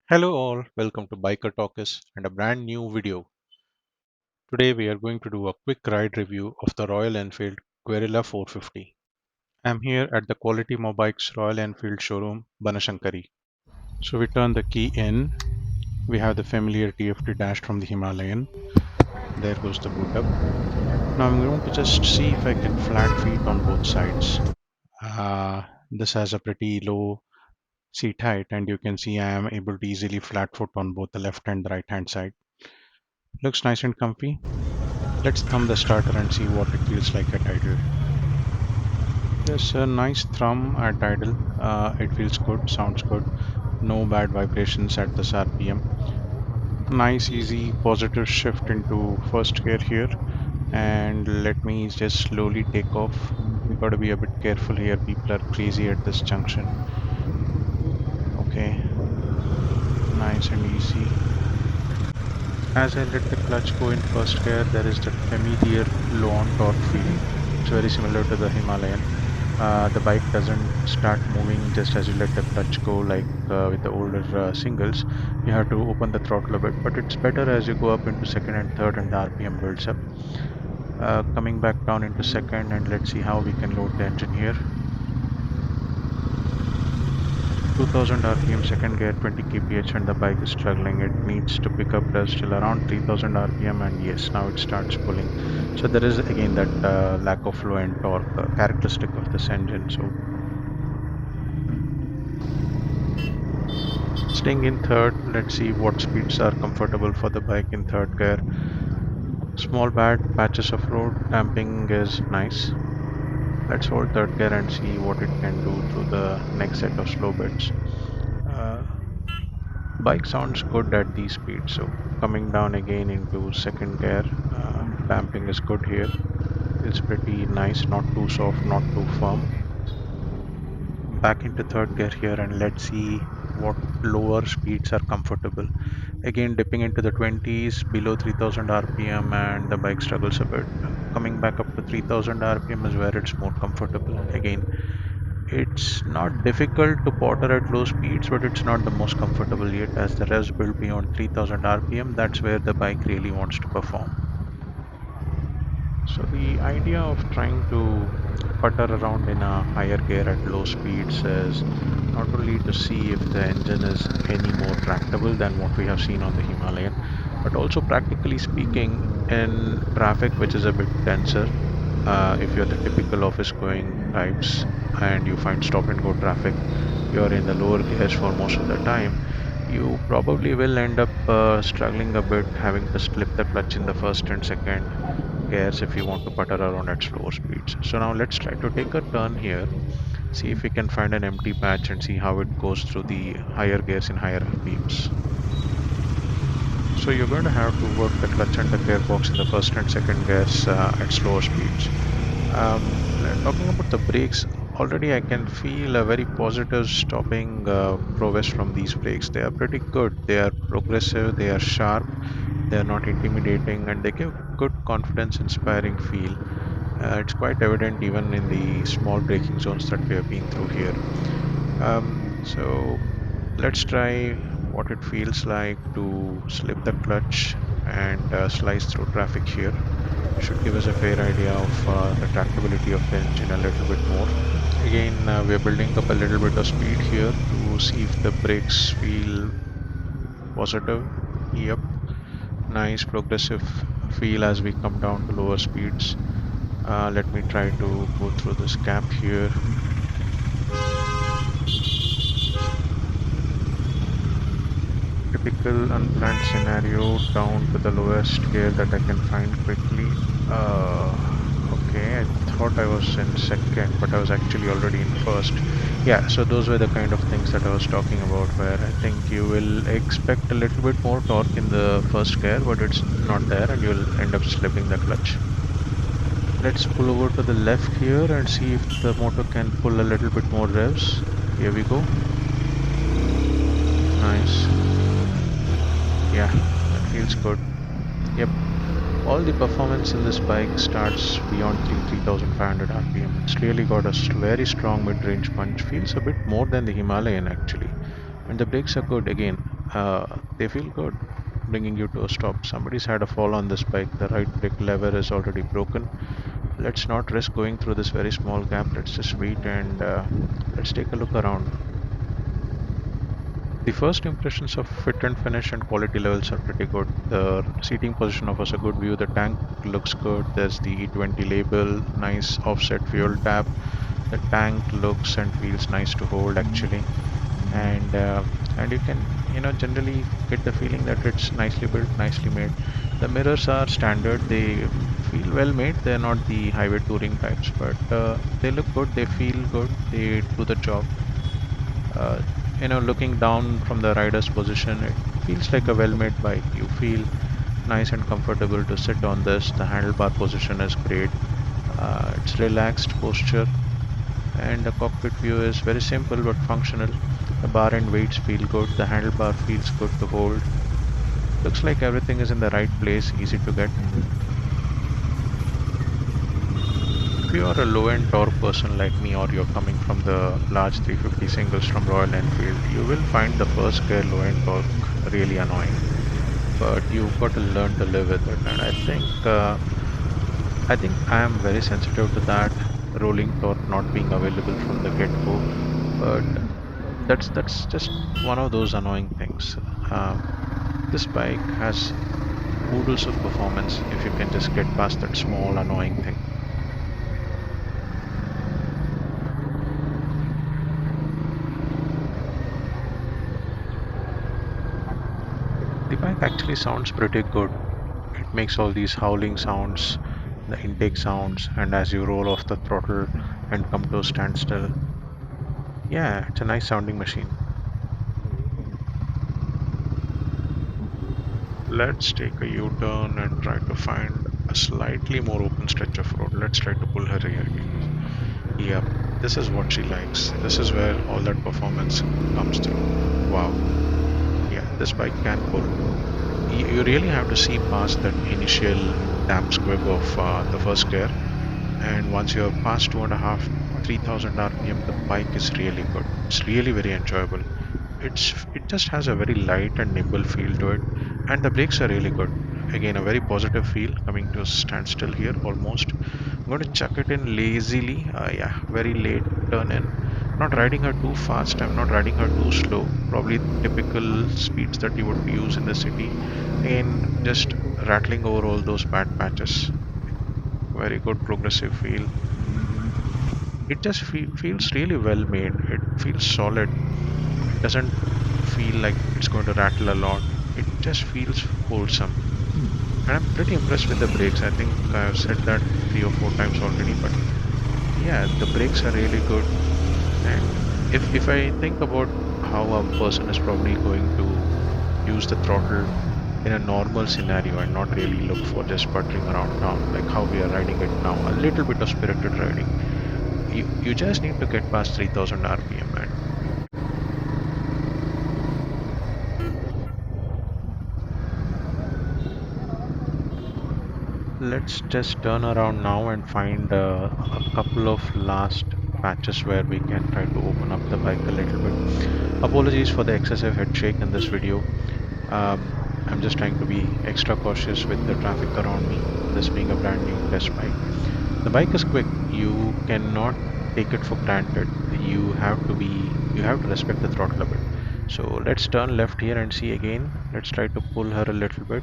Hello all, welcome to Biker Talkers and a brand new video. Today we are going to do a quick ride review of the Royal Enfield Guerrilla 450. I'm here at the Quality Mobikes Royal Enfield showroom, Banashankari. So we turn the key in, we have the familiar TFT dash from the Himalayan. There goes the boot up. Now I'm going to just see if I can flat feet on both sides. This has a pretty low seat height and you can see I am able to easily flat foot on both the left and the right hand side. Looks nice and comfy. Let's thumb the starter and see what it feels like at idle. There's a nice thrum at idle. It feels good, sounds good. No bad vibrations at this RPM. Nice, easy, positive shift into first gear here. And let me just slowly take off. We gotta be a bit careful here. People are crazy at this junction. Okay, nice and easy. As I let the clutch go in first gear, there is that familiar low on torque feeling. It's very similar to the Himalayan. The bike doesn't start moving just as you let the clutch go, like with the older singles. You have to open the throttle a bit, but it's better as you go up into second and third and the RPM builds up. Coming back down into second, and let's see how we can load the engine here. 2000 rpm second gear, 20 kph, and the bike is struggling. It needs to pick up dust till around 3000 rpm, and yes, now it starts pulling. So there is again that lack of flow and torque characteristic of this engine. So staying in third, let's see what speeds are comfortable for the bike in third gear. Small bad patches of road damping is nice. Let's hold third gear and see what it can do through the next set of slow bits. Uh, Bike sounds good at these speeds, so coming down again into second gear, damping is good here. It's pretty nice, not too soft, not too firm. Back into third gear here, and let's see what lower speeds are comfortable. Again, dipping into the 20s below 3000 rpm, and the bike struggles a bit. Coming back up to 3000 rpm is where it's more comfortable. Again, it's not difficult to potter at low speeds, but it's not the most comfortable yet. As the revs build beyond 3000 rpm, that's where the bike really wants to perform. So the idea of trying to putter around in a higher gear at low speeds is not only to see if the engine is any more tractable than what we have seen on the Himalayan, but also practically speaking in traffic which is a bit denser. If you're the typical office going types and you find stop and go traffic, you're in the lower gears for most of the time, you probably will end up struggling a bit, having to slip the clutch in the first and second gears if you want to putter around at slower speeds. So now let's try to take a turn here, see if we can find an empty patch and see how it goes through the higher gears in higher RPMs. So you're going to have to work the clutch and the gearbox in the first and second gears at slower speeds. Talking about the brakes, already I can feel a very positive stopping prowess from these brakes. They are pretty good. They are progressive, they are sharp, they are not intimidating, and they give good confidence inspiring feel. It's quite evident even in the small braking zones that we have been through here. So let's try what it feels like to slip the clutch and slice through traffic here. Should give us a fair idea of the tractability of the engine a little bit more. Again, we're building up a little bit of speed here to see if the brakes feel positive. Yep, nice progressive feel as we come down to lower speeds. Let me try to go through this gap here. Typical unplanned scenario down to the lowest gear that I can find quickly. Okay, I thought I was in second, but I was actually already in first. Yeah, so those were the kind of things that I was talking about, where I think you will expect a little bit more torque in the first gear, but it's not there, and you'll end up slipping the clutch. Let's pull over to the left here and see if the motor can pull a little bit more revs. Here we go. Nice. Yeah, that feels good. Yep. All the performance in this bike starts beyond 3500 rpm. It's really got a very strong mid-range punch. Feels a bit more than the Himalayan actually. And the brakes are good again. They feel good, bringing you to a stop. Somebody's had a fall on this bike. The right brake lever is already broken. Let's not risk going through this very small gap. Let's just wait and let's take a look around. The first impressions of fit and finish and quality levels are pretty good. The seating position offers a good view. The tank looks good. There's the E20 label, nice offset fuel tap. The tank looks and feels nice to hold actually, and you can generally get the feeling that it's nicely built, nicely made. The mirrors are standard. They feel well made. They're not the highway touring types, but they look good. They feel good. They do the job. uh, Looking down from the rider's position, it feels like a well-made bike. You feel nice and comfortable to sit on this. The handlebar position is great. It's relaxed posture, and the cockpit view is very simple but functional. The bar and weights feel good. The handlebar feels good to hold. Looks like everything is in the right place, easy to get. If you are a low-end torque person like me, or you're coming from the large 350 singles from Royal Enfield, you will find the first gear low-end torque really annoying. But you've got to learn to live with it. And I think I am very sensitive to that rolling torque not being available from the get-go. But that's just one of those annoying things. This bike has oodles of performance if you can just get past that small annoying thing. The bike actually sounds pretty good. It makes all these howling sounds, the intake sounds, and as you roll off the throttle and come to a standstill, yeah, it's a nice sounding machine. Let's take a U-turn and try to find a slightly more open stretch of road. Let's try to pull her here again. Yep, this is what she likes. This is where all that performance comes through. Wow. Yeah, this bike can pull. You really have to see past that initial damp squib of the first gear, and once you're past 2.5, 3,000 RPM, the bike is really good. It's really very enjoyable. It just has a very light and nimble feel to it, and the brakes are really good. Again, a very positive feel coming to a standstill here almost. I'm going to chuck it in lazily. Yeah, very late turn in. Not riding her too fast. I'm not riding her too slow. Probably typical speeds that you would use in the city. Again, just rattling over all those bad patches. Very good progressive feel. It just feels really well made. It feels solid. It doesn't feel like it's going to rattle a lot. It just feels wholesome. And I'm pretty impressed with the brakes. I think I've said that 3 or 4 times already, but yeah, the brakes are really good. And if I think about how a person is probably going to use the throttle in a normal scenario and not really look for just puttering around town like how we are riding it now, a little bit of spirited riding. You just need to get past 3,000 RPM, man. Let's just turn around now and find a couple of last patches where we can try to open up the bike a little bit. Apologies for the excessive head shake in this video. I'm just trying to be extra cautious with the traffic around me, this being a brand new test bike. The bike is quick. You cannot take it for granted. You have to respect the throttle a bit. So let's turn left here and see again. Let's try to pull her a little bit.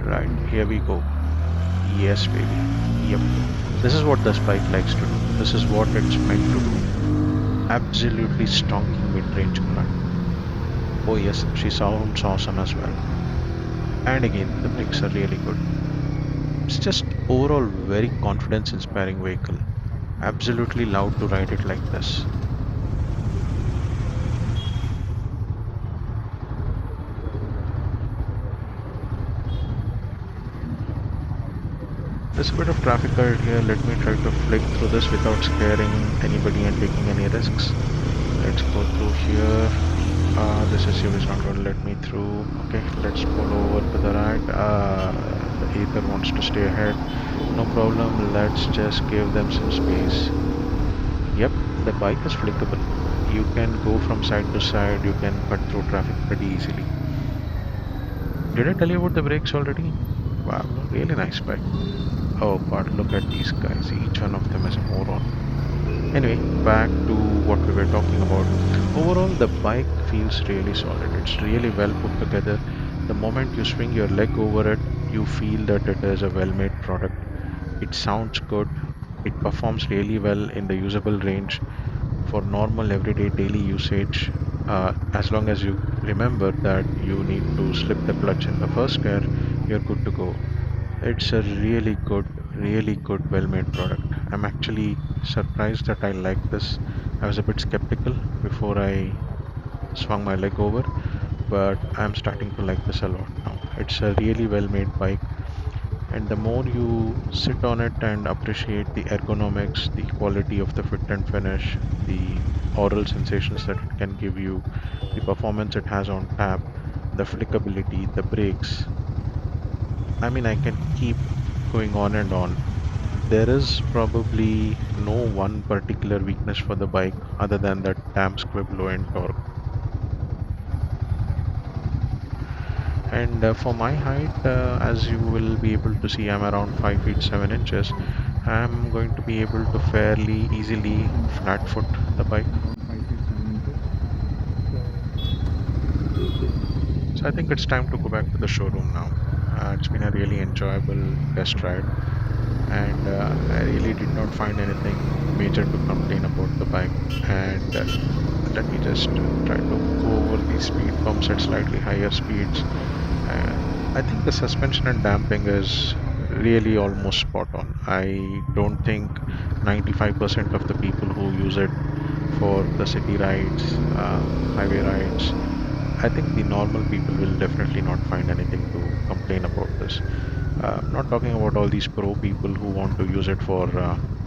Right, here we go. Yes, baby. Yep. This is what this bike likes to do. This is what it's meant to do. Absolutely stonking mid-range clutch. Oh yes, she sounds awesome as well. And again, the brakes are really good. It's just overall very confidence-inspiring vehicle. Absolutely loud to ride it like this. There's a bit of traffic out here. Let me try to flick through this without scaring anybody and taking any risks. Let's go through here. This is is not going to let me through. Okay, let's pull over to the right. The ether wants to stay ahead. No problem. Let's just give them some space. Yep, the bike is flickable. You can go from side to side, you can cut through traffic pretty easily. Did I tell you about the brakes already? Wow, really nice bike. Oh god, look at these guys. Each one of them is a moron. Anyway, back to what we were talking about. Overall, the bike feels really solid. It's really well put together. The moment you swing your leg over it, you feel that it is a well made product. It sounds good. It performs really well in the usable range for normal, everyday, daily usage. As long as you remember that you need to slip the clutch in the first gear, you're good to go. It's a really good, well made product. I'm actually surprised that I like this. I was a bit skeptical before I swung my leg over, but I'm starting to like this a lot now. It's a really well made bike, and the more you sit on it and appreciate the ergonomics, the quality of the fit and finish, the oral sensations that it can give you, the performance it has on tap, the flickability, the brakes. I mean, I can keep going on and on. There is probably no one particular weakness for the bike other than that damn squib low end torque. And for my height, as you will be able to see, I'm around 5 feet 7 inches. I'm going to be able to fairly easily flat foot the bike. So I think it's time to go back to the showroom now. It's been a really enjoyable test ride, and I really did not find anything major to complain about the bike. And let me just try to go over these speed bumps at slightly higher speeds. Uh, I think the suspension and damping is really almost spot on. I don't think 95% of the people who use it for the city rides, highway rides, I think the normal people will definitely not find anything to complain about this. I'm not talking about all these pro people who want to use it for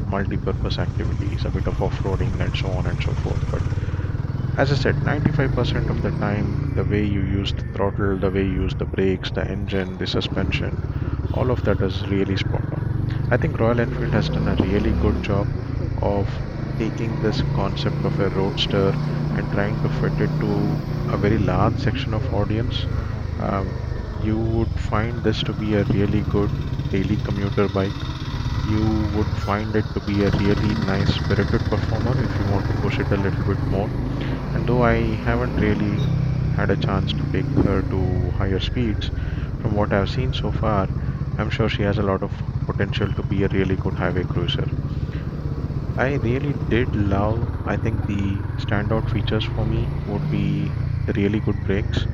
multi-purpose activities, a bit of off-roading and so on and so forth. But as I said, 95% of the time, the way you use the throttle, the way you use the brakes, the engine, the suspension, all of that is really spot on. I think Royal Enfield has done a really good job of taking this concept of a roadster and trying to fit it to a very large section of audience. Um, you would find this to be a really good daily commuter bike. You would find it to be a really nice spirited performer if you want to push it a little bit more. And though I haven't really had a chance to take her to higher speeds, from what I've seen so far, I'm sure she has a lot of potential to be a really good highway cruiser. I really did love, I think the standout features for me would be the really good brakes.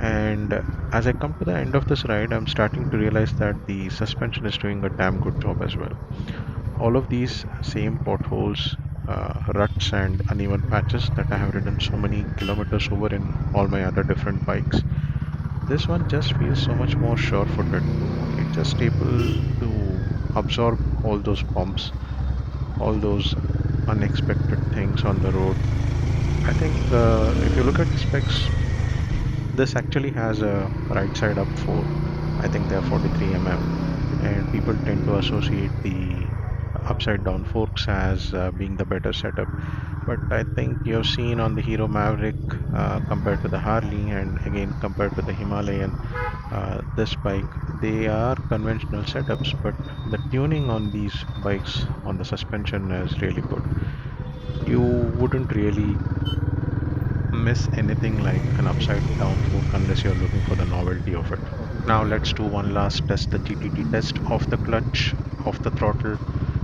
And as I come to the end of this ride, I'm starting to realize that the suspension is doing a damn good job as well. All of these same potholes, ruts, and uneven patches that I have ridden so many kilometers over in all my other different bikes, this one just feels so much more sure footed. It's just able to absorb all those bumps, all those unexpected things on the road. I think if you look at the specs, this actually has a right side up fork. I think they're 43 and people tend to associate the upside down forks as being the better setup. But I think you've seen on the Hero Maverick compared to the Harley, and again compared to the Himalayan, this bike, they are conventional setups, but the tuning on these bikes on the suspension is really good. You wouldn't really miss anything like an upside down fork unless you're looking for the novelty of it. Now let's do one last test, the GTT test of the clutch, of the throttle.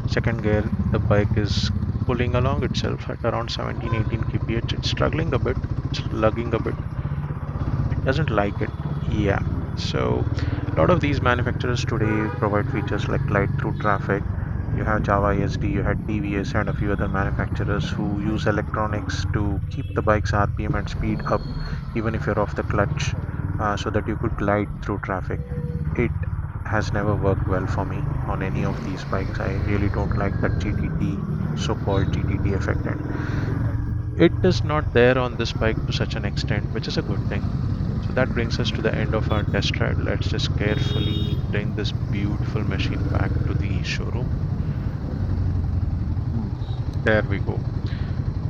Second gear, the bike is pulling along itself at around 17, 18 kph. It's struggling a bit, it's lugging a bit. It doesn't like it. Yeah. So a lot of these manufacturers today provide features like light through traffic. You have Java ESD, you had TVS, and a few other manufacturers who use electronics to keep the bike's RPM and speed up, even if you're off the clutch, so that you could glide through traffic. It has never worked well for me on any of these bikes. I really don't like that GTT, so-called GTT effect, and it is not there on this bike to such an extent, which is a good thing. So that brings us to the end of our test ride. Let's just carefully bring this beautiful machine back to the showroom. There we go.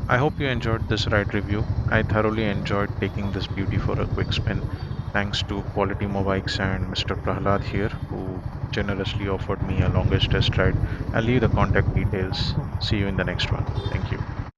I hope you enjoyed this ride review. I thoroughly enjoyed taking this beauty for a quick spin. Thanks to Quality Mobikes and Mr. Prahlad here, who generously offered me a longest test ride. I'll leave the contact details. See you in the next one. Thank you.